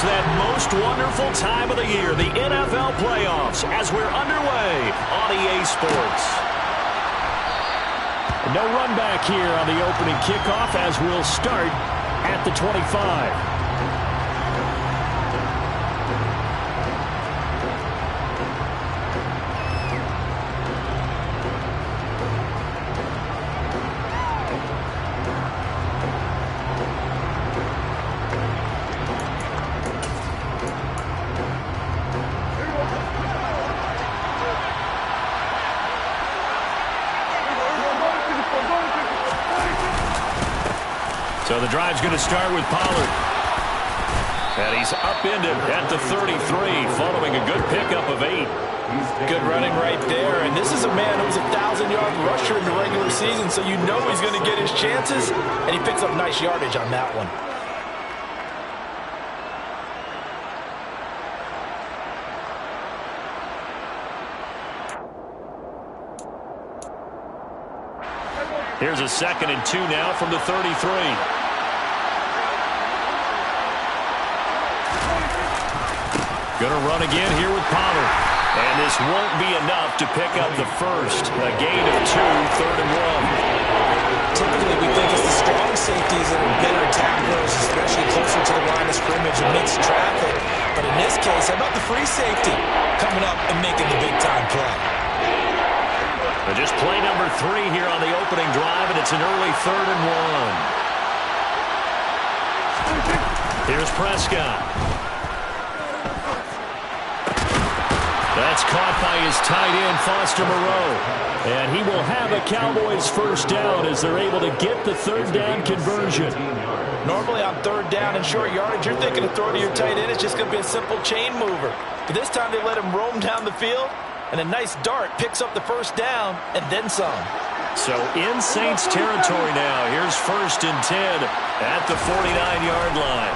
that most wonderful time of the year, the NFL playoffs, as we're underway on EA Sports. No run back here on the opening kickoff as we'll start at the 25. So the drive's going to start with Pollard. And he's upended at the 33, following a good pickup of 8. Good running right there. And this is a man who was a 1,000-yard rusher in the regular season, so you know he's going to get his chances. And he picks up nice yardage on that one. Here's a 2nd and 2 now from the 33. Going to run again here with Pollard. And this won't be enough to pick up the first. A gain of 2, 3rd and 1. Typically, we think it's the strong safeties that are better tacklers, especially closer to the line of scrimmage amidst traffic. But in this case, how about the free safety coming up and making the big-time play? Just play number 3 here on the opening drive, and it's an early 3rd and 1. Here's Prescott. That's caught by his tight end, Foster Moreau. And he will have a Cowboys first down as they're able to get the 3rd down conversion. Normally on 3rd down and short yardage, you're thinking of throwing to your tight end. It's just going to be a simple chain mover. But this time they let him roam down the field. And a nice dart picks up the first down and then some. So in Saints territory now. Here's 1st and 10 at the 49-yard line.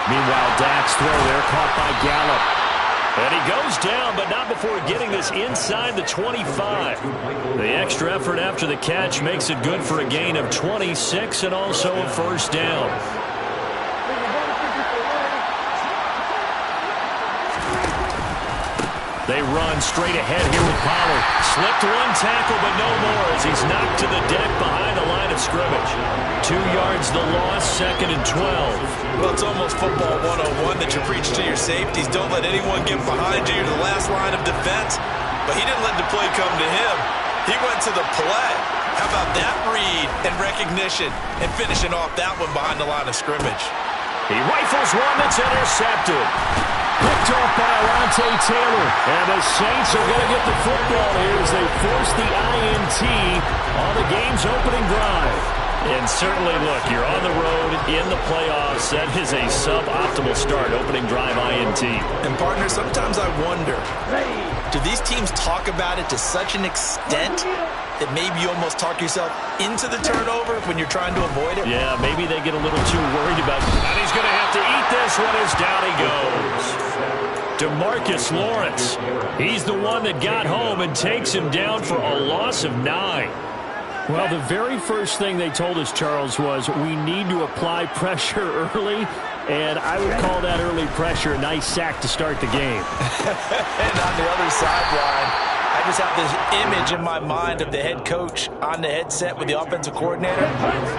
Meanwhile, Dak's throw there caught by Gallup. And he goes down, but not before getting this inside the 25. The extra effort after the catch makes it good for a gain of 26 and also a first down. They run straight ahead here with Pollard. Slipped one tackle, but no more as he's knocked to the deck behind the line of scrimmage. 2 yards the loss, 2nd and 12. Well, it's almost football 101 that you preach to your safeties. Don't let anyone get behind you. You're the last line of defense. But he didn't let the play come to him. He went to the play. How about that read and recognition and finishing off that one behind the line of scrimmage? He rifles one that's intercepted. Picked off by Alontae Taylor. And the Saints are going to get the football here as they force the INT on the game's opening drive. And certainly, look, you're on the road in the playoffs. That is a suboptimal start, opening drive INT. And, partner, sometimes I wonder, do these teams talk about it to such an extent that maybe you almost talk yourself into the turnover when you're trying to avoid it? Yeah, maybe they get a little too worried about it. And he's going to have to eat this one as down he goes. DeMarcus Lawrence. He's the one that got home and takes him down for a loss of 9. Well, the very first thing they told us, Charles, was we need to apply pressure early, and I would call that early pressure a nice sack to start the game. And on the other sideline, I just have this image in my mind of the head coach on the headset with the offensive coordinator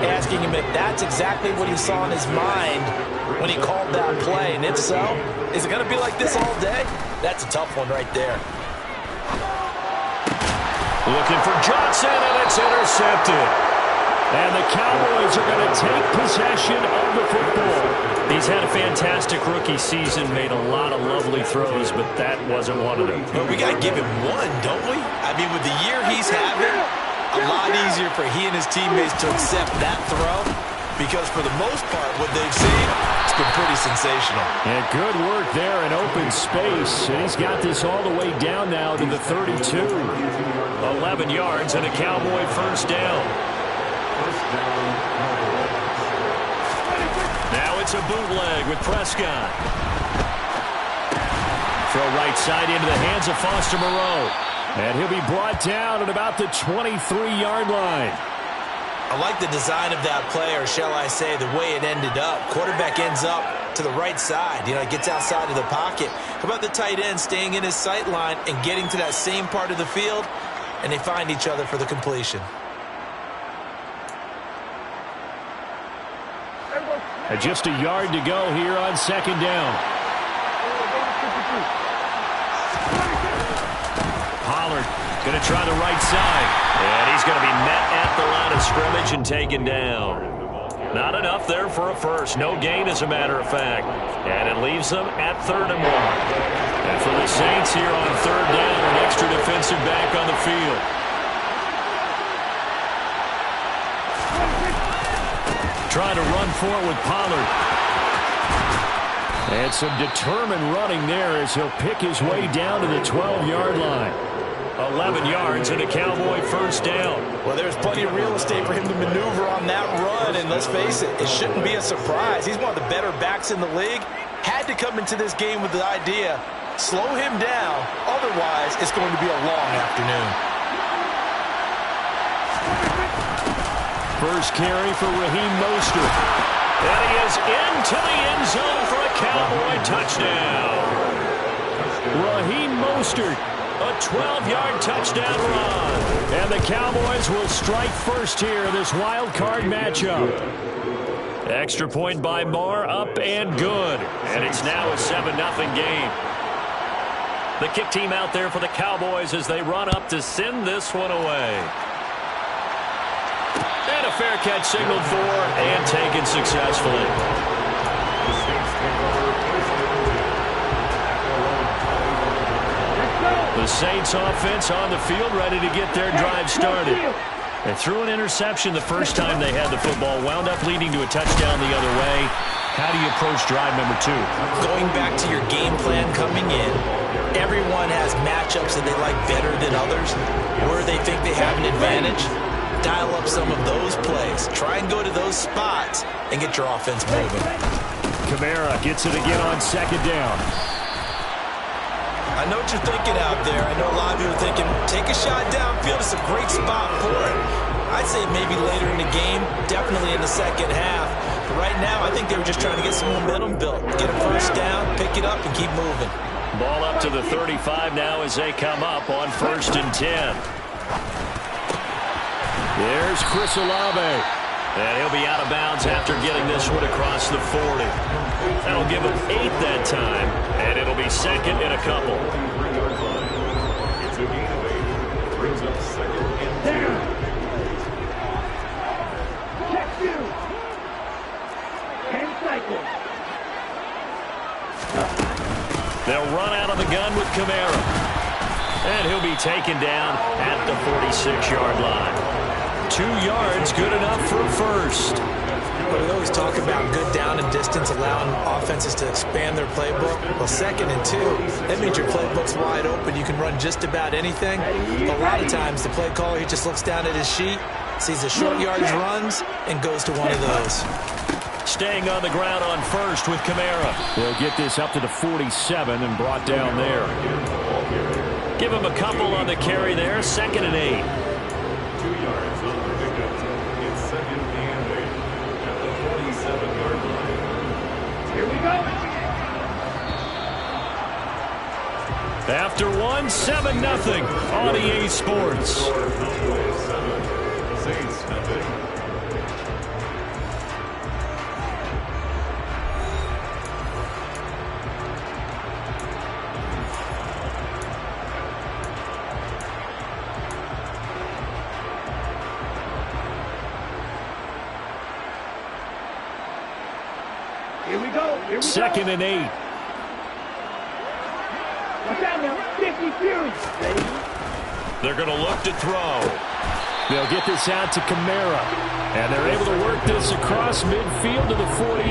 asking him if that's exactly what he saw in his mind when he called that play. And if so, is it going to be like this all day? That's a tough one right there. Looking for Johnson, and it's intercepted. And the Cowboys are going to take possession of the football. He's had a fantastic rookie season, made a lot of lovely throws, but that wasn't one of them. But we got to give him one, don't we? I mean, with the year he's having, a lot easier for he and his teammates to accept that throw, because for the most part, what they've seen, it's been pretty sensational. And good work there in open space. And he's got this all the way down now to the 32. 11 yards and a Cowboy first down. Now it's a bootleg with Prescott. Throw right side into the hands of Foster Moreau. And he'll be brought down at about the 23-yard line. I like the design of that play, or shall I say the way it ended up. Quarterback ends up to the right side. He gets outside of the pocket. How about the tight end staying in his sight line and getting to that same part of the field, and they find each other for the completion. And just a yard to go here on second down. Pollard going to try the right side. And he's going to be met at the line of scrimmage and taken down. Not enough there for a first. No gain, as a matter of fact. And it leaves them at 3rd and 1. And for the Saints here on 3rd down, an extra defensive back on the field. Trying to run for it with Pollard. And some determined running there as he'll pick his way down to the 12-yard line. 11 yards and a Cowboy first down. Well, there's plenty of real estate for him to maneuver on that run, and let's face it, it shouldn't be a surprise. He's one of the better backs in the league. Had to come into this game with the idea, slow him down, otherwise it's going to be a long afternoon. First carry for Raheem Mostert. And he is into the end zone for a Cowboy touchdown. Raheem Mostert, a 12-yard touchdown run. And the Cowboys will strike first here in this wild card matchup. Extra point by Moore, up and good. And it's now a 7-0 game. The kick team out there for the Cowboys as they run up to send this one away. And a fair catch signaled for and taken successfully. The Saints offense on the field, ready to get their drive started. They threw an interception the first time they had the football, wound up leading to a touchdown the other way. How do you approach drive number 2? Going back to your game plan coming in, everyone has matchups that they like better than others, where they think they have an advantage. Dial up some of those plays. Try and go to those spots and get your offense moving. Kamara gets it again on second down. I know what you're thinking out there. I know a lot of you are thinking, take a shot downfield. It's a great spot for it. I'd say maybe later in the game, definitely in the second half. But right now, I think they were just trying to get some momentum built. Get a first down, pick it up, and keep moving. Ball up to the 35 now as they come up on 1st and 10. There's Chris Olave. And he'll be out of bounds after getting this one across the 40. That'll give him 8 that time, and it'll be second and a couple. They'll run out of the gun with Kamara. And he'll be taken down at the 46-yard line. 2 yards, good enough for a first. But we always talk about good down and distance, allowing offenses to expand their playbook. Well, 2nd and 2, that means your playbook's wide open. You can run just about anything. But a lot of times, the play caller, he just looks down at his sheet, sees the short yardage runs, and goes to one of those. Staying on the ground on first with Kamara. They'll get this up to the 47 and brought down there. Give him a couple on the carry there, 2nd and 8. 2 yards on the pickup. It's 2nd and 8 at the 47-yard line. Here we go. After 1, 7-0 on EA Sports. Saints nothing. Here we go. 2nd and 8. Watch out now. 50 Fury. Ready? They're going to look to throw. They'll get this out to Kamara. And they're able to work this across midfield to the 48.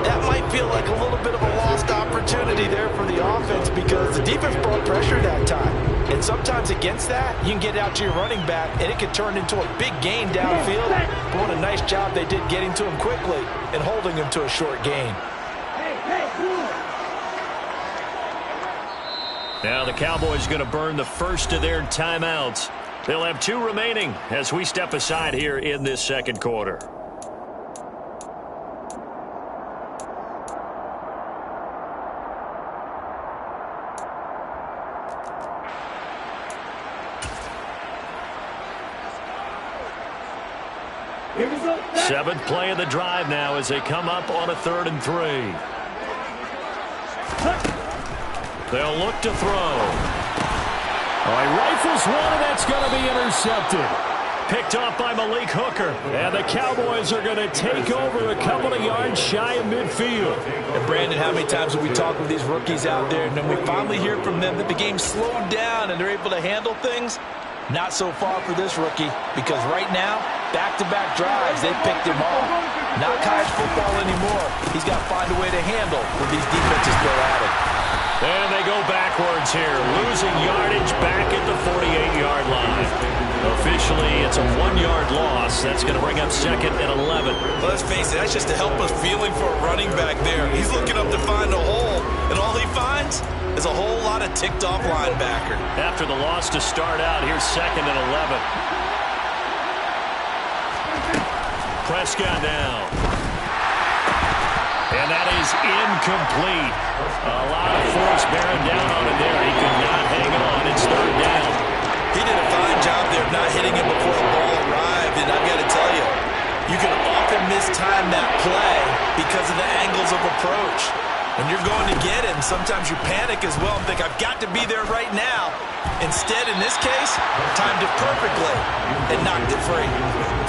That might feel like a little bit of a lost opportunity there for the offense because the defense brought pressure that time. And sometimes against that, you can get out to your running back, and it can turn into a big gain downfield. But what a nice job they did getting to him quickly and holding him to a short gain. Now the Cowboys going to burn the first of their timeouts. They'll have 2 remaining as we step aside here in this second quarter. Here we go. 7th play of the drive now as they come up on a 3rd and 3. They'll look to throw. All right, rifles one, and that's going to be intercepted. Picked off by Malik Hooker. And the Cowboys are going to take over a couple of yards shy of midfield. And Brandon, how many times have we talked with these rookies out there, and then we finally hear from them that the game slowed down and they're able to handle things? Not so far for this rookie, because right now, back-to-back drives, they picked him off. Not college football anymore. He's got to find a way to handle with these defenses throw at him. And they go backwards here, losing yardage back at the 48-yard line. Officially, it's a 1-yard loss. That's going to bring up 2nd and 11. Well, let's face it, that's just a helpless feeling for a running back there. He's looking up to find a hole, and all he finds is a whole lot of ticked-off linebacker. After the loss to start out, here's 2nd and 11. Prescott now. And that is incomplete. A lot of force bearing down on him there. He could not hang on. It's 3rd down. He did a fine job there of not hitting him before the ball arrived, and I've got to tell you, you can often mistime that play because of the angles of approach. When you're going to get him, sometimes you panic as well and think, I've got to be there right now. Instead, in this case, timed it perfectly and knocked it free.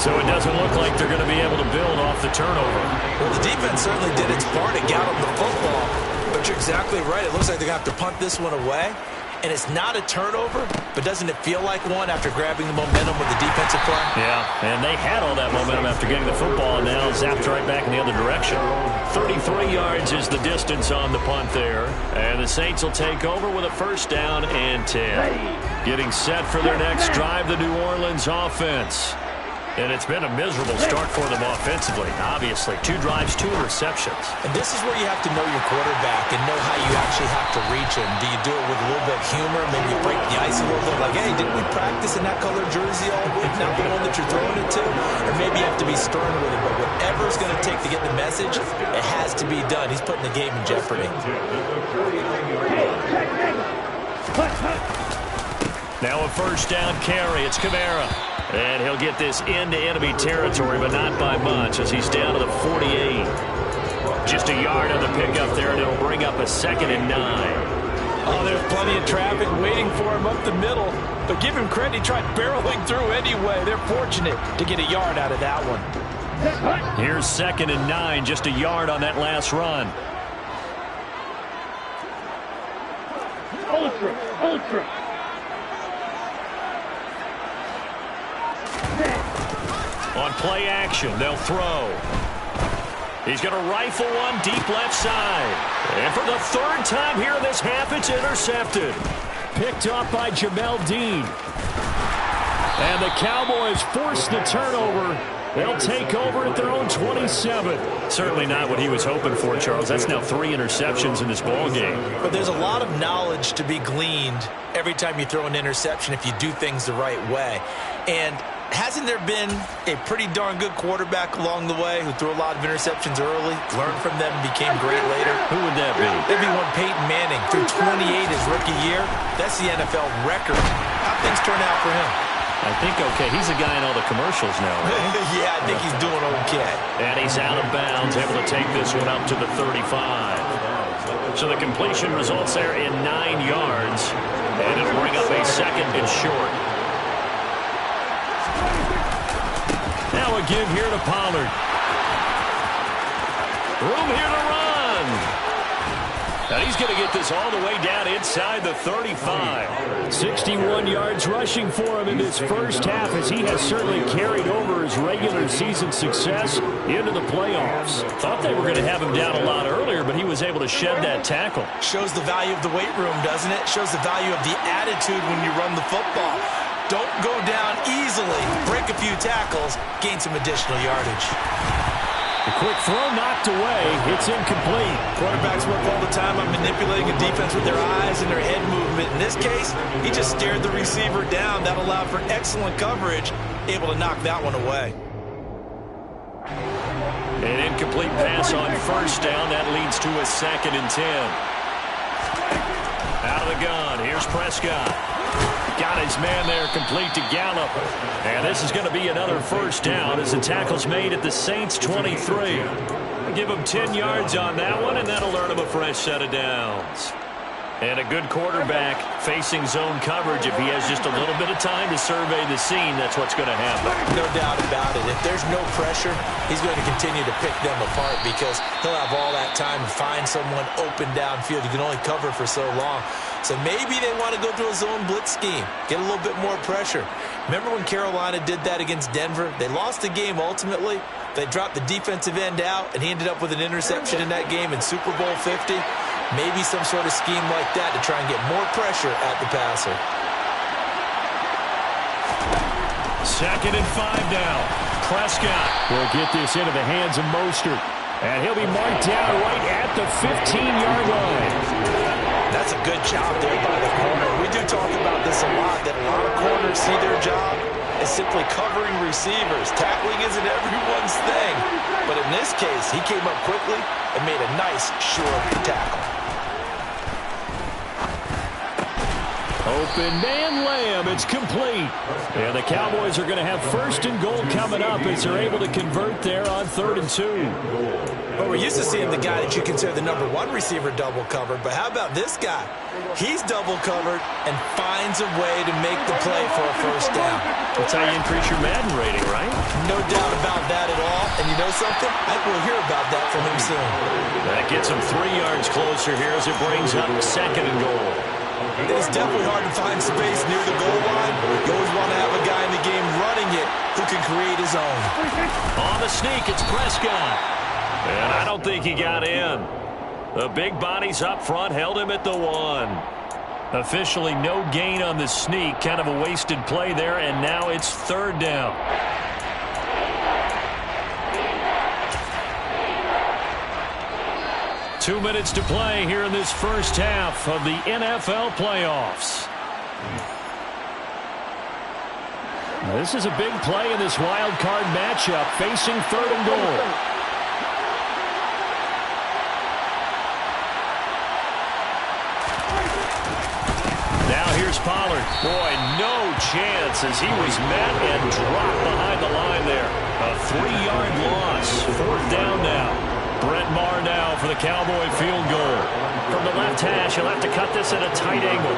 So it doesn't look like they're going to be able to build off the turnover. Well, the defense certainly did its part to gallop the football, but you're exactly right. It looks like they're going to have to punt this one away. And it's not a turnover, but doesn't it feel like one after grabbing the momentum with the defensive play? Yeah, and they had all that momentum after getting the football, and now zapped right back in the other direction. 33 yards is the distance on the punt there. And the Saints will take over with a 1st down and 10. Getting set for their next drive, the New Orleans offense. And it's been a miserable start for them offensively, obviously. 2 drives, 2 interceptions. And this is where you have to know your quarterback and know how you actually have to reach him. Do you do it with a little bit of humor? Maybe you break the ice a little bit, like, hey, didn't we practice in that color jersey all week? Not the one that you're throwing it to? Or maybe you have to be stern with it. But whatever it's going to take to get the message, it has to be done. He's putting the game in jeopardy. Now a 1st down carry. It's Kamara. And he'll get this into enemy territory, but not by much as he's down to the 48. Just a yard on the pickup there, and it'll bring up a 2nd and 9. Oh, there's plenty of traffic waiting for him up the middle. But give him credit, he tried barreling through anyway. They're fortunate to get a yard out of that one. Here's 2nd and 9, just a yard on that last run. Ultra. On play action, they'll throw. He's going to rifle one deep left side. And for the 3rd time here in this half, it's intercepted. Picked off by Jamel Dean. And the Cowboys force the turnover. They'll take over at their own 27. Certainly not what he was hoping for, Charles. That's now 3 interceptions in this ball game. But there's a lot of knowledge to be gleaned every time you throw an interception if you do things the right way. And hasn't there been a pretty darn good quarterback along the way who threw a lot of interceptions early, learned from them, and became great later? Who would that be? That'd be one Peyton Manning. Threw 28 his rookie year. That's the NFL record. How'd things turn out for him? I think okay. He's a guy in all the commercials now, right? Yeah, I think he's doing okay. And he's out of bounds, able to take this one up to the 35. So the completion results there in 9 yards. And it'll bring up a 2nd and short. Now a give here to Pollard. Room here to run. And he's going to get this all the way down inside the 35. 61 yards rushing for him in this first half, as he has certainly carried over his regular season success into the playoffs. Thought they were going to have him down a lot earlier, but he was able to shed that tackle. Shows the value of the weight room, doesn't it? Shows the value of the attitude when you run the football. Don't go down easily. Break a few tackles. Gain some additional yardage. The quick throw knocked away. It's incomplete. Quarterbacks work all the time on manipulating a defense with their eyes and their head movement. In this case, he just stared the receiver down. That allowed for excellent coverage, able to knock that one away. An incomplete pass on first down. That leads to a 2nd and 10. Out of the gun. Here's Prescott. Got his man there complete to Gallup. And this is going to be another first down as the tackle's made at the Saints 23. Give him 10 yards on that one, and that'll earn him a fresh set of downs. And a good quarterback facing zone coverage. If he has just a little bit of time to survey the scene, that's what's going to happen. No doubt about it. If there's no pressure, he's going to continue to pick them apart because he'll have all that time to find someone open downfield. You can only cover for so long. So maybe they want to go to a zone blitz scheme, get a little bit more pressure. Remember when Carolina did that against Denver? They lost the game ultimately. They dropped the defensive end out, and he ended up with an interception in that game in Super Bowl 50. Maybe some sort of scheme like that to try and get more pressure at the passer. 2nd and 5 now. Prescott will get this into the hands of Mostert. And he'll be marked down right at the 15-yard line. That's a good job there by the corner. We do talk about this a lot, that a lot of corners see their job as simply covering receivers. Tackling isn't everyone's thing. But in this case, he came up quickly and made a nice, sure tackle. Open man Lamb. It's complete. And the Cowboys are going to have 1st and goal coming up as they're able to convert there on 3rd and 2. Well, we're used to seeing the guy that you consider the #1 receiver double covered. But how about this guy? He's double covered and finds a way to make the play for a first down. That's how you increase your Madden rating, right? No doubt about that at all. And you know something? I think we'll hear about that from him soon. That gets him 3 yards closer here as it brings up 2nd and goal. It's definitely hard to find space near the goal line. You always want to have a guy in the game running it who can create his own. On the sneak, it's Prescott. And I don't think he got in. The big bodies up front held him at the 1. Officially no gain on the sneak. Kind of a wasted play there, and now it's 3rd down. Two minutes to play here in this first half of the NFL playoffs. This is a big play in this wild card matchup facing 3rd and goal. Now here's Pollard. Boy, no chance as he was met and dropped behind the line there. A 3-yard loss. 4th down now. Brett Maher now for the Cowboy field goal. From the left hash, he'll have to cut this at a tight angle.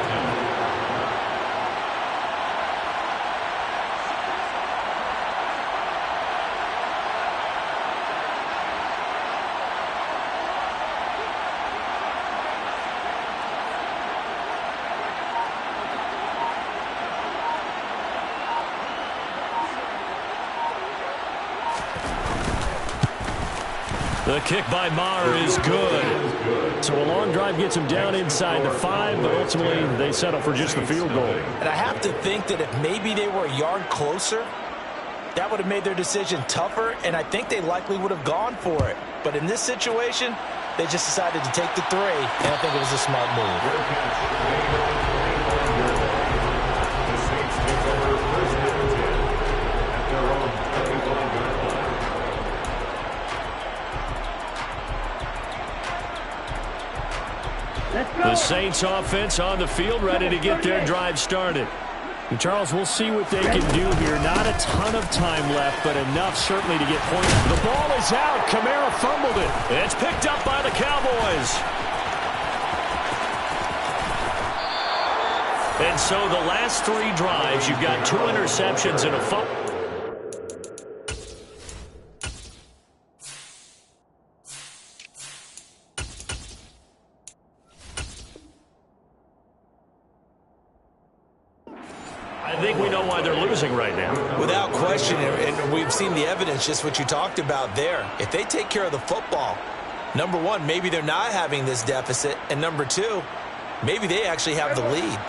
The kick by Maher is good. So a long drive gets him down inside the 5, but ultimately they settle for just the field goal. And I have to think that if maybe they were a yard closer, that would have made their decision tougher, and I think they likely would have gone for it. But in this situation, they just decided to take the 3, and I think it was a smart move. The Saints offense on the field, ready to get their drive started. And Charles, we'll see what they can do here. Not a ton of time left, but enough certainly to get points. The ball is out. Kamara fumbled it. It's picked up by the Cowboys. And so the last 3 drives, you've got 2 interceptions and a fumble. I think we know why they're losing right now. Without question, and we've seen the evidence, just what you talked about there. If they take care of the football, number 1, maybe they're not having this deficit, and number 2, maybe they actually have the lead.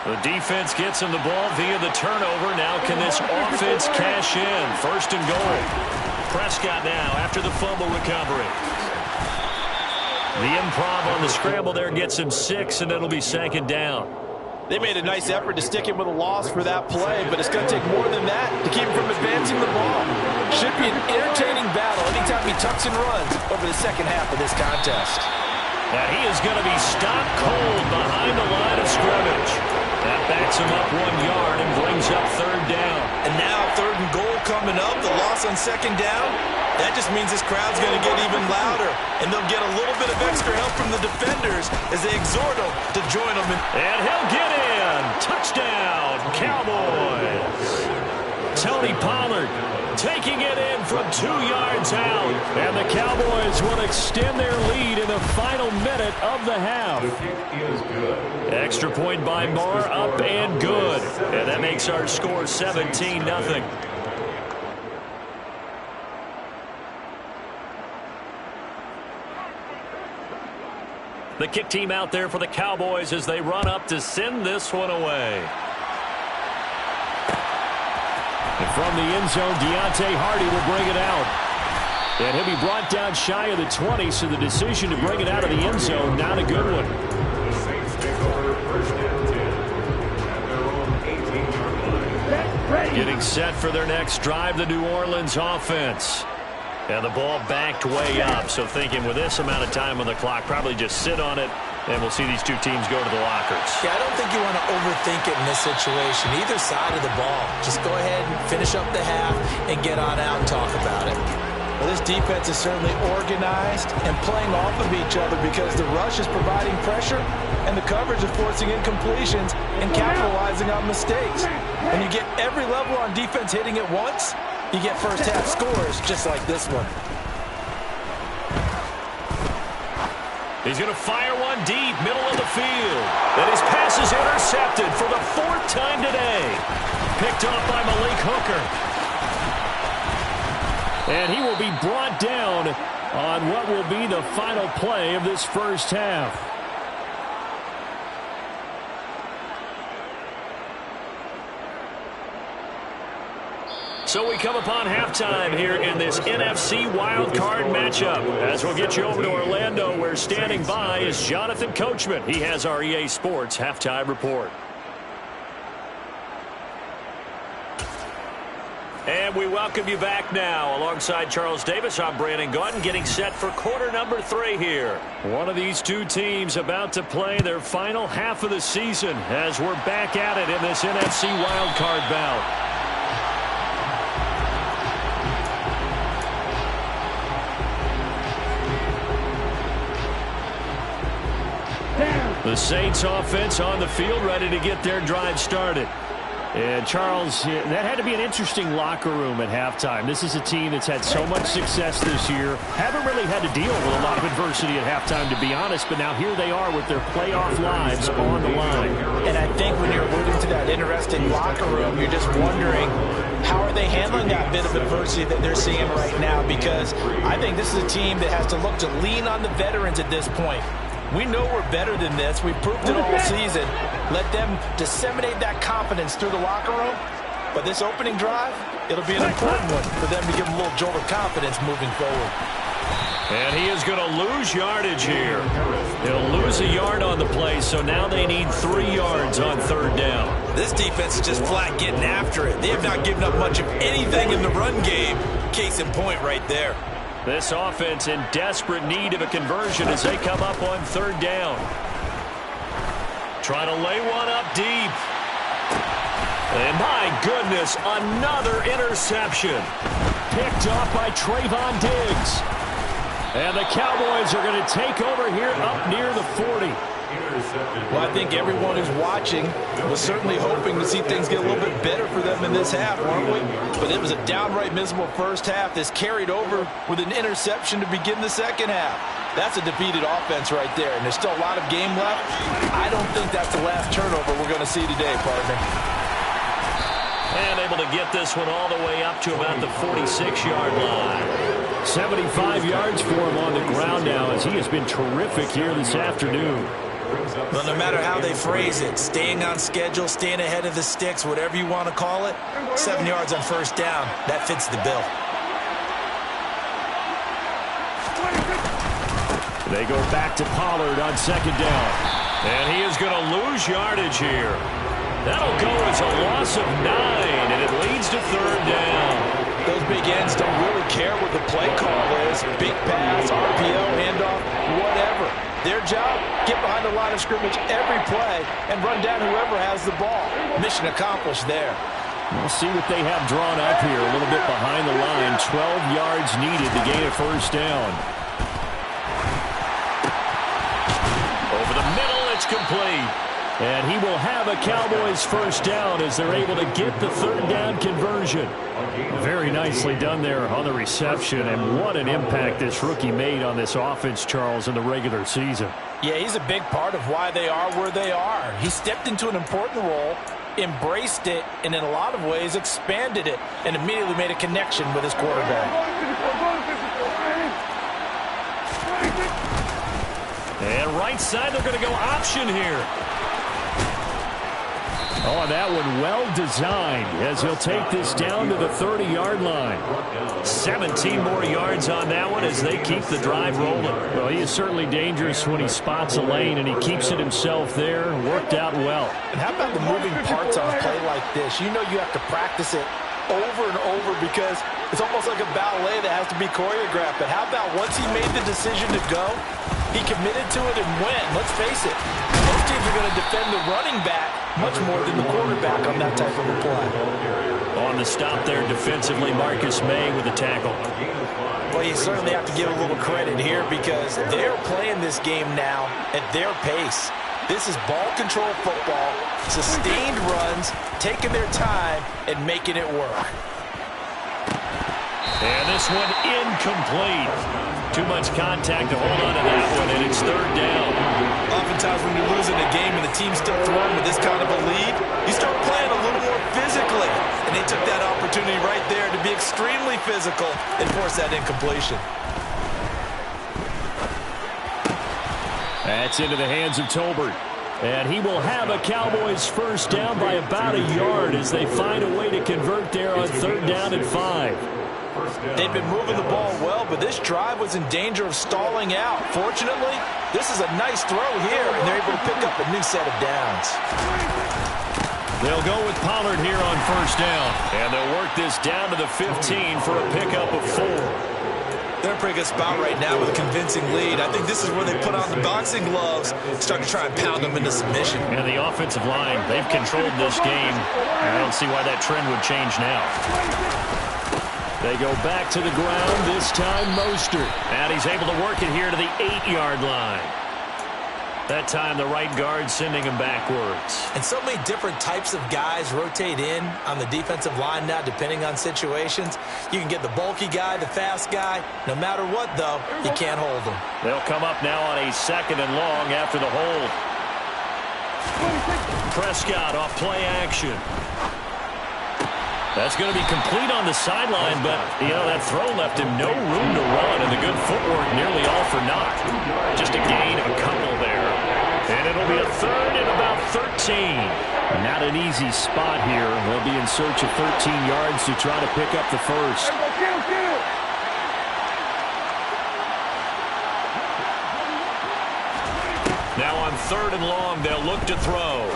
The defense gets him the ball via the turnover. Now can this offense cash in? 1st and goal. Prescott now after the fumble recovery. The improv on the scramble there gets him 6, and it'll be 2nd down. They made a nice effort to stick him with a loss for that play, but it's going to take more than that to keep him from advancing the ball. Should be an entertaining battle anytime he tucks and runs over the second half of this contest. Now he is going to be stopped cold behind the line of scrimmage. That backs him up 1 yard and brings up 3rd down. And now 3rd and goal coming up, the loss on 2nd down. That just means this crowd's going to get even louder, and they'll get a little bit of extra help from the defenders as they exhort them to join them. And he'll get in. Touchdown, Cowboys. Tony Pollard taking it in from 2 yards out. And the Cowboys will extend their lead in the final minute of the half. The kick is good. Extra point by Marr, up and good. And that makes our score 17-0. The kick team out there for the Cowboys as they run up to send this one away. And from the end zone, Deontay Hardy will bring it out. And he'll be brought down shy of the 20, so the decision to bring it out of the end zone, not a good one. The Saints take over 1st and 10 at their own 18-yard line. Getting set for their next drive, the New Orleans offense. And the ball backed way up, so thinking with this amount of time on the clock, probably just sit on it, and we'll see these two teams go to the lockers. Yeah, I don't think you want to overthink it in this situation. Either side of the ball. Just go ahead and finish up the half and get on out and talk about it. Well, this defense is certainly organized and playing off of each other because the rush is providing pressure and the coverage is forcing incompletions and capitalizing on mistakes. When you get every level on defense hitting at once, you get first half scores just like this one. He's going to fire one deep, middle of the field. And his pass is intercepted for the 4th time today. Picked off by Malik Hooker. And he will be brought down on what will be the final play of this first half. So we come upon halftime here in this NFC wildcard matchup. As we'll get you over to Orlando, where standing by is Jonathan Coachman. He has our EA Sports halftime report. And we welcome you back now. Alongside Charles Davis, I'm Brandon Gaudin, getting set for quarter number 3 here. One of these two teams about to play their final half of the season as we're back at it in this NFC wildcard bout. The Saints offense on the field, ready to get their drive started. And Charles, that had to be an interesting locker room at halftime. This is a team that's had so much success this year. Haven't really had to deal with a lot of adversity at halftime, to be honest, but now here they are with their playoff lives on the line. And I think when you're alluding to that interesting locker room, you're just wondering, how are they handling that bit of adversity that they're seeing right now? Because I think this is a team that has to look to lean on the veterans at this point. We know we're better than this. We've proved it all season. Let them disseminate that confidence through the locker room. But this opening drive, it'll be an important one for them to give them a little jolt of confidence moving forward. And he is going to lose yardage here. He'll lose a yard on the play, so now they need 3 yards on 3rd down. This defense is just flat getting after it. They have not given up much of anything in the run game. Case in point right there. This offense in desperate need of a conversion as they come up on 3rd down. Trying to lay one up deep. And my goodness, another interception. Picked off by Trayvon Diggs. And the Cowboys are going to take over here up near the 40. Well, I think everyone who's watching was certainly hoping to see things get a little bit better for them in this half, weren't we? But it was a downright miserable first half that's carried over with an interception to begin the second half. That's a defeated offense right there, and there's still a lot of game left. I don't think that's the last turnover we're going to see today, partner. And able to get this one all the way up to about the 46-yard line. 75 yards for him on the ground now as he has been terrific here this afternoon. Well, no matter how they phrase it, staying on schedule, staying ahead of the sticks, whatever you want to call it, 7 yards on 1st down, that fits the bill. They go back to Pollard on second down. And he is going to lose yardage here. That'll go as a loss of 9, and it leads to third down. Those big ends don't really care what the play call is. Big pass, RPO, handoff, whatever. Their job, get behind the line of scrimmage every play and run down whoever has the ball. Mission accomplished there. We'll see what they have drawn up here. A little bit behind the line. 12 yards needed to gain a first down. Over the middle, it's complete. And he will have a Cowboys first down as they're able to get the third down conversion. Very nicely done there on the reception, and what an impact this rookie made on this offense, Charles, in the regular season. Yeah, he's a big part of why they are where they are. He stepped into an important role, embraced it, and in a lot of ways expanded it, and immediately made a connection with his quarterback. And right side, they're going to go option here. Oh, and that one well designed as he'll take this down to the 30-yard line. 17 more yards on that one as they keep the drive rolling. Well, he is certainly dangerous when he spots a lane, and he keeps it himself there. Worked out well. And how about the moving parts on a play like this? You know you have to practice it over and over because it's almost like a ballet that has to be choreographed. But how about once he made the decision to go, he committed to it and went. Let's face it, most teams are going to defend the running back much more than the quarterback on that type of a play. On the stop there defensively, Marcus May with the tackle. Well, you certainly have to give a little credit here because they're playing this game now at their pace. This is ball control football, sustained runs, taking their time and making it work. And this one incomplete. Too much contact to hold on to that one, and it's third down. Oftentimes when you're losing a game and the team's still throwing with this kind of a lead, you start playing a little more physically. And they took that opportunity right there to be extremely physical and force that incompletion. That's into the hands of Tolbert. And he will have a Cowboys first down by about a yard as they find a way to convert there on third down and 5. They've been moving the ball well, but this drive was in danger of stalling out. Fortunately, this is a nice throw here, and they're able to pick up a new set of downs. They'll go with Pollard here on first down, and they'll work this down to the 15 for a pickup of 4. They're in a pretty good spot right now with a convincing lead. I think this is where they put on the boxing gloves, start to try and pound them into submission. And the offensive line, they've controlled this game. I don't see why that trend would change now. They go back to the ground, this time Mostert. And he's able to work it here to the 8-yard line. That time the right guard sending him backwards. And so many different types of guys rotate in on the defensive line now depending on situations. You can get the bulky guy, the fast guy. No matter what, though, you can't hold them. They'll come up now on a 2nd and long after the hold. Prescott off play action. That's going to be complete on the sideline, but, you know, that throw left him no room to run, and the good footwork nearly all for naught. Just a gain of a couple there. And it'll be a third and about 13. Not an easy spot here. They'll be in search of 13 yards to try to pick up the first. Now on 3rd and long, they'll look to throw.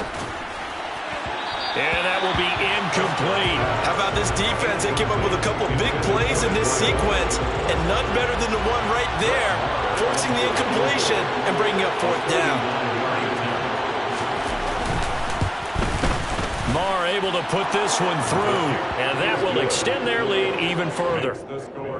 And that will be incomplete. How about this defense? They came up with a couple big plays in this sequence, and none better than the one right there, forcing the incompletion and bringing up 4th down. Marr able to put this one through, and that will extend their lead even further.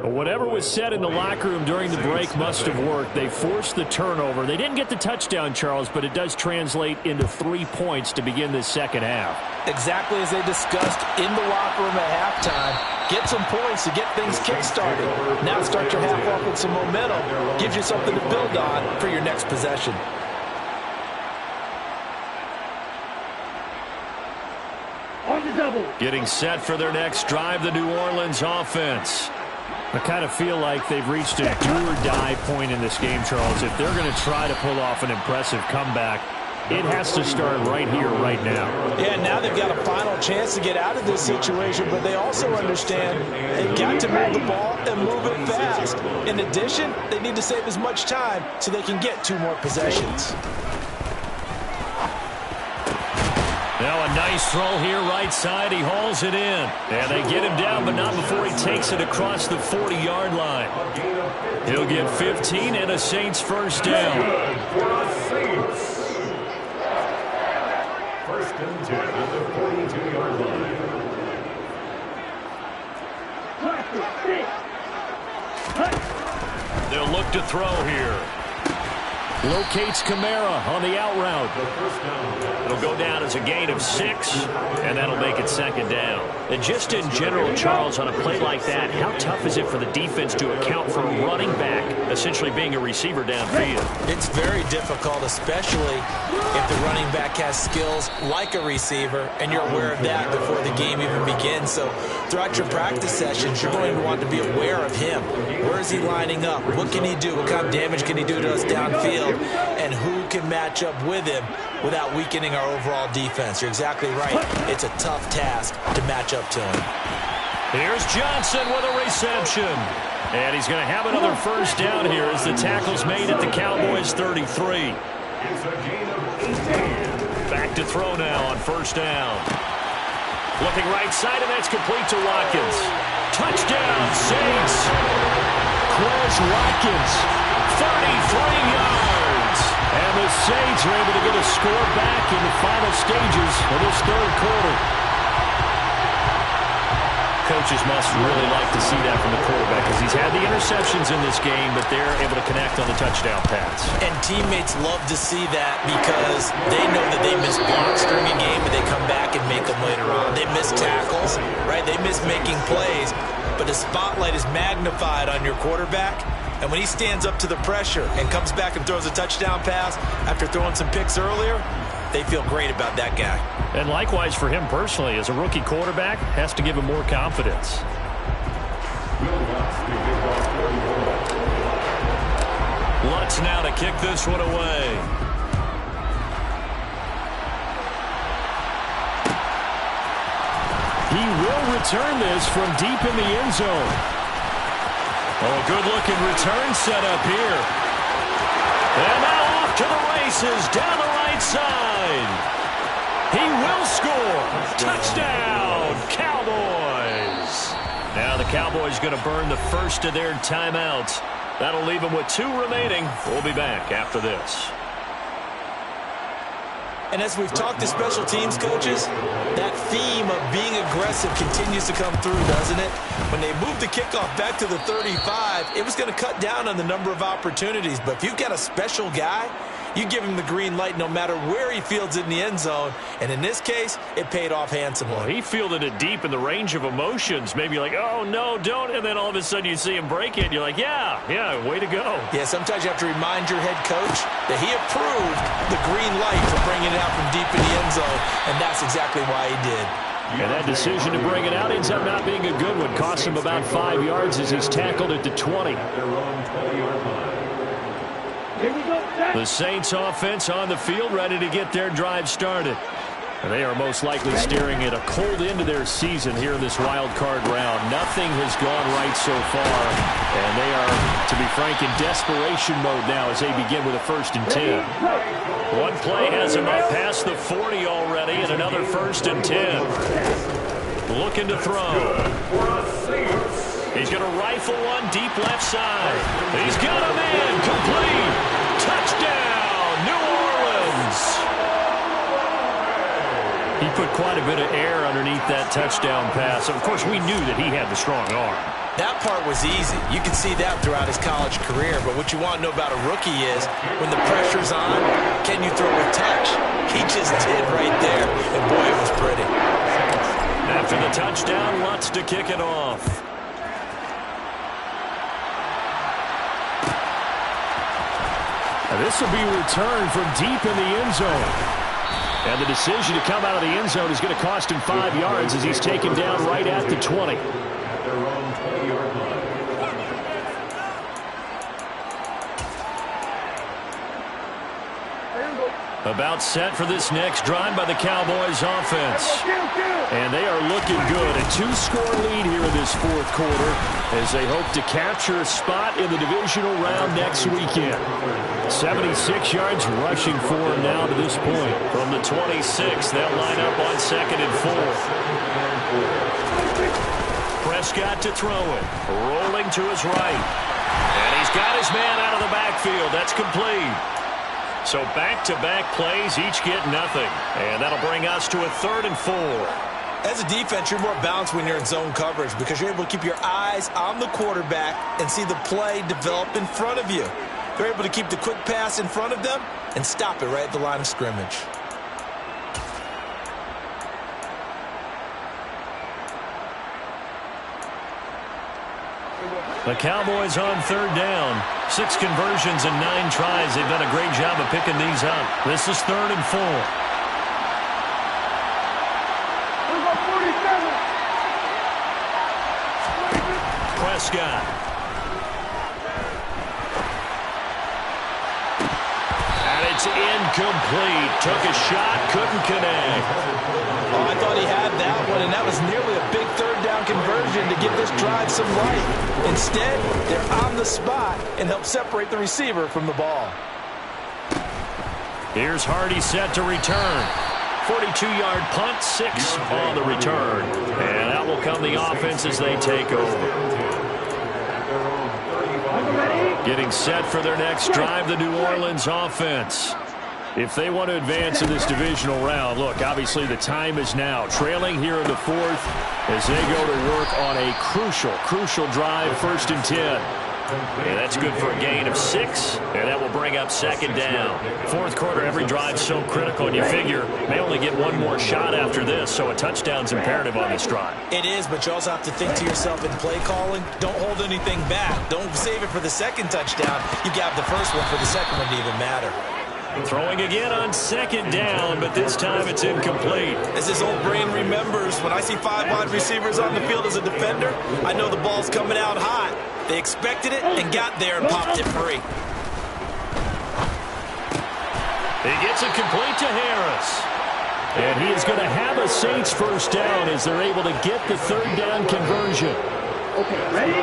But whatever was said in the locker room during the break must have worked. They forced the turnover. They didn't get the touchdown, Charles, but it does translate into 3 points to begin this second half. Exactly as they discussed in the locker room at halftime. Get some points to get things kick-started. Now start your half off with some momentum. Gives you something to build on for your next possession. Getting set for their next drive, the New Orleans offense. I kind of feel like they've reached a do-or-die point in this game, Charles. If they're going to try to pull off an impressive comeback, It has to start right here, right now. Yeah, now they've got a final chance to get out of this situation, but they also understand they've got to move the ball and move it fast. In addition, they need to save as much time so they can get 2 more possessions. Now a nice throw here right side. He hauls it in. And they get him down, but not before he takes it across the 40-yard line. He'll get 15 and a Saints first down. First and 10 at the 42-yard line. They'll look to throw here. Locates Kamara on the out route. It'll go down as a gain of 6, and that'll make it second down. And just in general, Charles, on a play like that, how tough is it for the defense to account for a running back essentially being a receiver downfield? It's very difficult, especially if the running back has skills like a receiver, and you're aware of that before the game even begins. So throughout your practice sessions, you're going to want to be aware of him. Where is he lining up? What can he do? What kind of damage can he do to us downfield? And who can match up with him without weakening our overall defense? You're exactly right. It's a tough task to match up to him. Here's Johnson with a reception. And he's going to have another first down here as the tackle's made at the Cowboys 33. Back to throw now on first down. Looking right side, and that's complete to Watkins. Touchdown, Saints. Quez Watkins, 33 yards. And the Saints are able to get a score back in the final stages of this third quarter. Coaches must really like to see that from the quarterback because he's had the interceptions in this game, but they're able to connect on the touchdown pass. And teammates love to see that because they know that they miss blocks during a game, but they come back and make them later on. They miss tackles, right? They miss making plays, but the spotlight is magnified on your quarterback. And when he stands up to the pressure and comes back and throws a touchdown pass after throwing some picks earlier, they feel great about that guy. And likewise for him personally, as a rookie quarterback, has to give him more confidence. Lutz now to kick this one away. He will return this from deep in the end zone. Oh, good-looking return set up here. And now off to the races down the right side. He will score. Touchdown, Cowboys. Now the Cowboys going to burn the first of their timeouts. That'll leave them with 2 remaining. We'll be back after this. And as we've talked to special teams coaches, that theme of being aggressive continues to come through, doesn't it? When they moved the kickoff back to the 35, it was going to cut down on the number of opportunities. But if you've got a special guy, you give him the green light no matter where he fields it in the end zone. And in this case, it paid off handsomely. Well, he fielded it deep in the range of emotions. Maybe like, oh, no, don't. And then all of a sudden you see him break it. And you're like, yeah, way to go. Yeah, sometimes you have to remind your head coach that he approved the green light for bringing it out from deep in the end zone. And that's exactly why he did. And that decision to bring it out ends up not being a good one. Costs him about 5 yards as he's tackled at the 20. The Saints offense on the field ready to get their drive started. And they are most likely staring at a cold end to their season here in this wild card round. Nothing has gone right so far. And they are, to be frank, in desperation mode now as they begin with a 1st and 10. One play has him up past the 40 already and another 1st and 10. Looking to throw. He's going to rifle one deep left side. He's got him in. Complete. Touchdown, New Orleans. He put quite a bit of air underneath that touchdown pass. Of course, we knew that he had the strong arm. That part was easy. You can see that throughout his college career. But what you want to know about a rookie is when the pressure's on, can you throw with touch? He just did right there. And boy, it was pretty. After the touchdown, Lutz to kick it off. This will be returned from deep in the end zone. And the decision to come out of the end zone is going to cost him 5 yards as he's taken down right at the 20. About set for this next drive by the Cowboys offense. And they are looking good. A two-score lead here in this fourth quarter as they hope to capture a spot in the divisional round next weekend. 76 yards rushing for him now to this point. From the 26, they'll line up on 2nd and 4. Prescott to throw it. Rolling to his right. And he's got his man out of the backfield. That's complete. So back-to-back plays, each get nothing. And that'll bring us to a 3rd and 4. As a defense, you're more balanced when you're in zone coverage because you're able to keep your eyes on the quarterback and see the play develop in front of you. They're able to keep the quick pass in front of them and stop it right at the line of scrimmage. The Cowboys on 3rd down. 6 conversions and 9 tries. They've done a great job of picking these up. This is 3rd and 4. Prescott. And it's incomplete. Took a shot, couldn't connect. Oh, I thought he had that one, and that was nearly a big 3rd down conversion to give this drive some life. Instead, they're on the spot and help separate the receiver from the ball. Here's Hardy set to return. 42-yard punt, 6 on the return. And out will come the offense as they take over. Getting set for their next drive, the New Orleans offense. If they want to advance in this divisional round, look, obviously the time is now. Trailing here in the 4th as they go to work on a crucial drive, 1st and 10. And that's good for a gain of 6, and that will bring up 2nd down. 4th quarter, every drive's so critical, and you figure they only get one more shot after this, so a touchdown's imperative on this drive. It is, but you also have to think to yourself in play calling, don't hold anything back. Don't save it for the 2nd touchdown. You got the first one for the 2nd one to even matter. Throwing again on 2nd down, but this time it's incomplete. As his old brain remembers, when I see 5 wide receivers on the field as a defender, I know the ball's coming out hot. They expected it and got there and popped it free. He gets it complete to Harris. And he is going to have a Saints 1st down as they're able to get the 3rd down conversion. Okay, ready?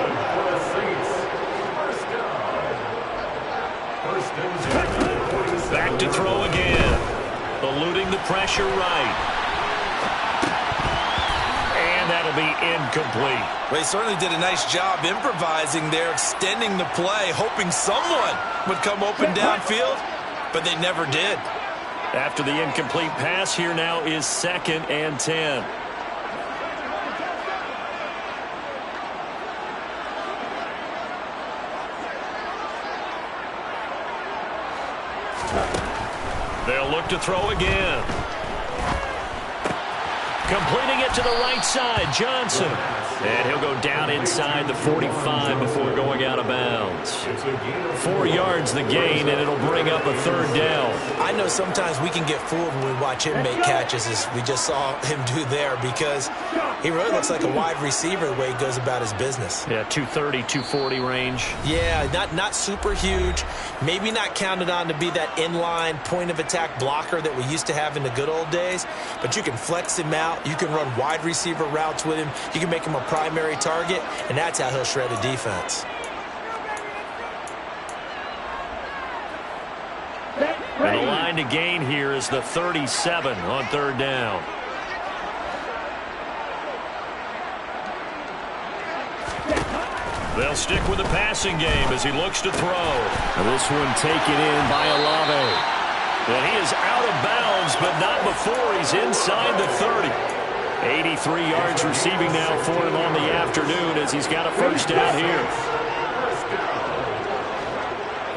Back to throw again. Eluding the pressure right. And that'll be incomplete. Well, he certainly did a nice job improvising there, extending the play, hoping someone would come open downfield, but they never did. After the incomplete pass, here now is 2nd and 10. They'll look to throw again. Completing it to the right side, Johnson. And he'll go down inside the 45 before going out of bounds. 4 yards the gain, and it'll bring up a 3rd down. I know sometimes we can get fooled when we watch him make catches, as we just saw him do there, because he really looks like a wide receiver the way he goes about his business. Yeah, 230, 240 range. Yeah, not super huge. Maybe not counted on to be that inline point-of-attack blocker that we used to have in the good old days, but you can flex him out. You can run wide receiver routes with him. You can make him a primary target, and that's how he'll shred a defense. And the line to gain here is the 37 on 3rd down. They'll stick with the passing game as he looks to throw. This one taken in by Olave. And he is out of bounds, but not before he's inside the 30. 83 yards receiving now for him on the afternoon as he's got a 1st down here.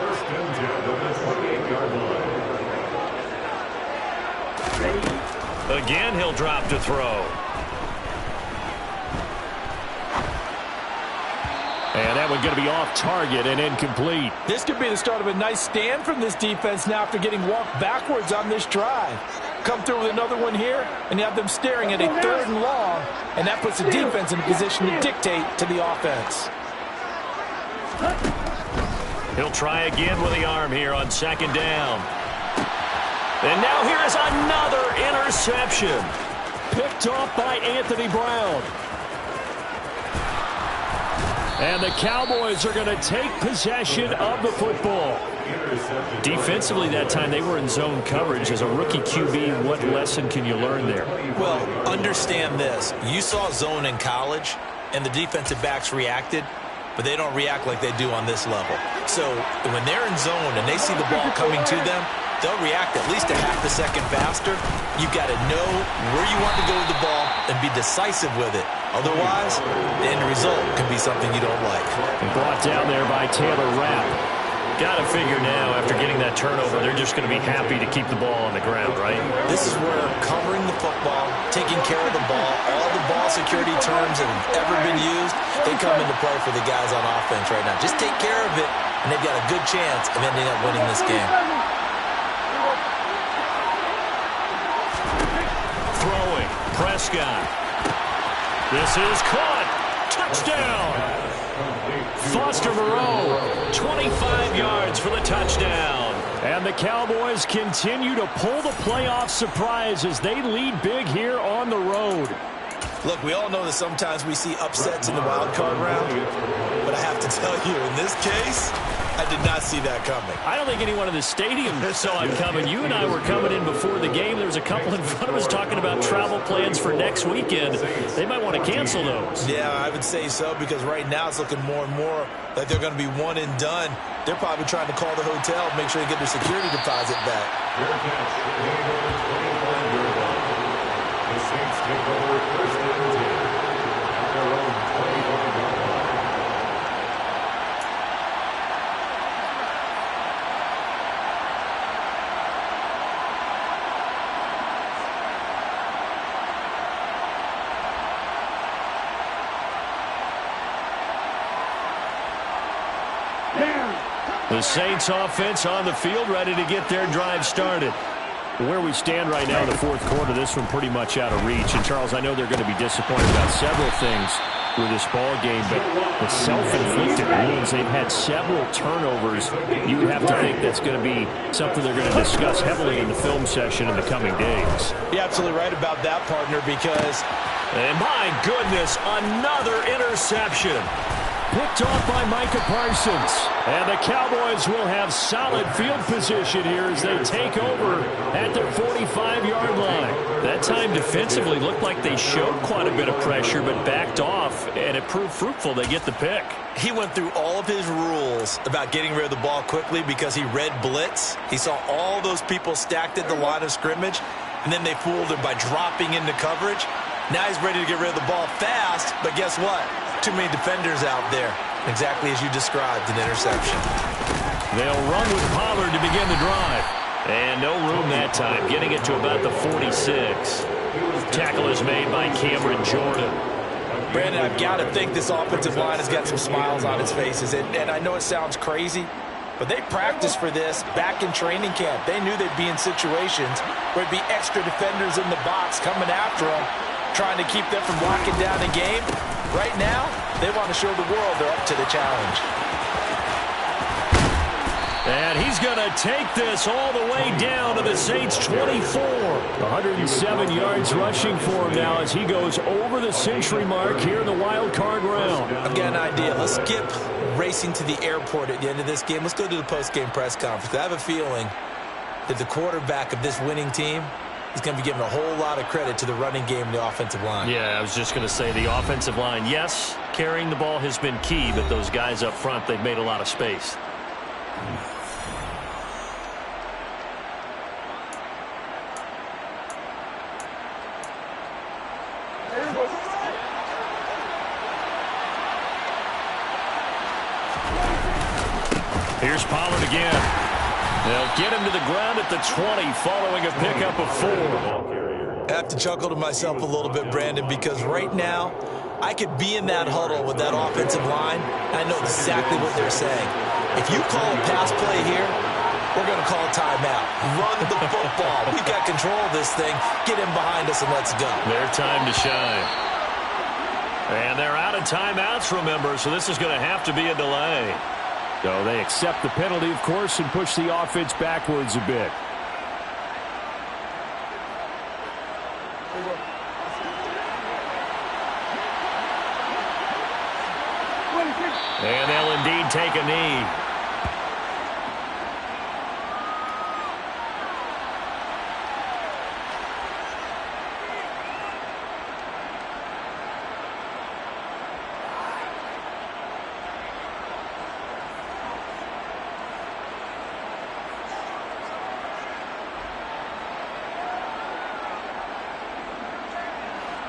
First and 10 on the 28-yard line. Again, he'll drop to throw. And that one going to be off target and incomplete. This could be the start of a nice stand from this defense now after getting walked backwards on this drive. Come through with another one here, and you have them staring at a 3rd and long, and that puts the defense in a position to dictate to the offense. He'll try again with the arm here on 2nd down. And now here is another interception. Picked off by Anthony Brown. And the Cowboys are going to take possession of the football. Defensively that time, they were in zone coverage. As a rookie QB, what lesson can you learn there? Well, understand this. You saw zone in college, and the defensive backs reacted, but they don't react like they do on this level. So when they're in zone and they see the ball coming to them, they'll react at least a half a second faster. You've got to know where you want to go with the ball and be decisive with it. Otherwise, the end result can be something you don't like. And brought down there by Taylor Rapp. Got to figure now, after getting that turnover, they're just going to be happy to keep the ball on the ground, right? This is where covering the football, taking care of the ball, all the ball security terms that have ever been used, they come into play for the guys on offense right now. Just take care of it, and they've got a good chance of ending up winning this game. Throwing, Prescott. This is caught. Touchdown. Foster Moreau, 25 yards for the touchdown. And the Cowboys continue to pull the playoff surprise as they lead big here on the road. Look, we all know that sometimes we see upsets in the wild card round, but I have to tell you, in this case, I did not see that coming. I don't think anyone in the stadium saw it coming. You and I were coming in before the game. There was a couple in front of us talking about travel plans for next weekend. They might want to cancel those. Yeah, I would say so, because right now it's looking more and more like they're going to be one and done. They're probably trying to call the hotel, make sure they get their security deposit back. Fair catch. The Saints take over first and 10 at their own 21-yard line. The Saints offense on the field, ready to get their drive started. Where we stand right now in the fourth quarter, this one pretty much out of reach. And, Charles, I know they're going to be disappointed about several things with this ball game, but the self-inflicted wounds, they've had several turnovers. You would have to think that's going to be something they're going to discuss heavily in the film session in the coming days. You're absolutely right about that, partner, because... And my goodness, another interception. Picked off by Micah Parsons. And the Cowboys will have solid field position here as they take over at their 45-yard line. That time defensively looked like they showed quite a bit of pressure but backed off, and it proved fruitful. They get the pick. He went through all of his rules about getting rid of the ball quickly because he read blitz. He saw all those people stacked at the line of scrimmage, and then they fooled him by dropping into coverage. Now he's ready to get rid of the ball fast, but guess what? Too many defenders out there. Exactly as you described, an interception. They'll run with Pollard to begin the drive. And no room that time, getting it to about the 46. Tackle is made by Cameron Jordan. Brandon, I've got to think this offensive line has got some smiles on its faces. And I know it sounds crazy, but they practiced for this back in training camp. They knew they'd be in situations where it'd be extra defenders in the box coming after them, trying to keep them from locking down the game. Right now, they want to show the world they're up to the challenge. And he's going to take this all the way down to the Saints' 24. 107 yards rushing for him now as he goes over the century mark here in the wild card round. I've got an idea. Let's skip racing to the airport at the end of this game. Let's go to the post-game press conference. I have a feeling that the quarterback of this winning team is going to be given a whole lot of credit to the running game and the offensive line. Yeah, I was just going to say the offensive line, yes, carrying the ball has been key, but those guys up front, they've made a lot of space. Here's Pollard again. They'll get him to the ground at the 20 following a pickup of 4. I have to chuckle to myself a little bit, Brandon, because right now I could be in that huddle with that offensive line, and I know exactly what they're saying. If you call a pass play here, we're going to call a timeout. Run the football. We've got control of this thing. Get in behind us and let's go. Their time to shine. And they're out of timeouts, remember, so this is going to have to be a delay. So they accept the penalty, of course, and push the offense backwards a bit. And they'll indeed take a knee.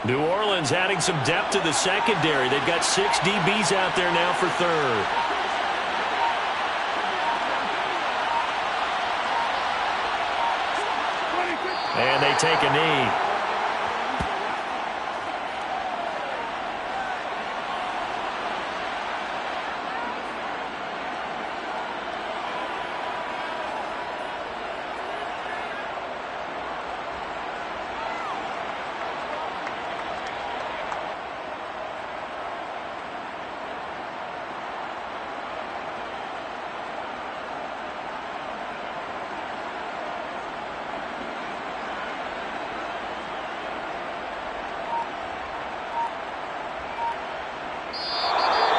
New Orleans adding some depth to the secondary. They've got 6 DBs out there now for third. And they take a knee.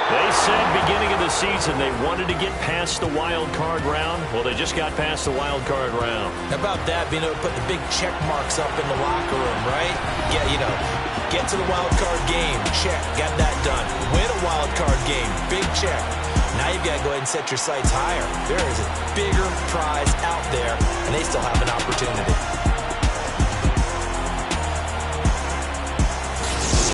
They said beginning of the season they wanted to get past the wild card round. Well, they just got past the wild card round. How about that, being able to put the big check marks up in the locker room, right? Yeah, get to the wild card game, check, got that done. Win a wild card game, big check. Now you've got to go ahead and set your sights higher. There is a bigger prize out there, and they still have an opportunity.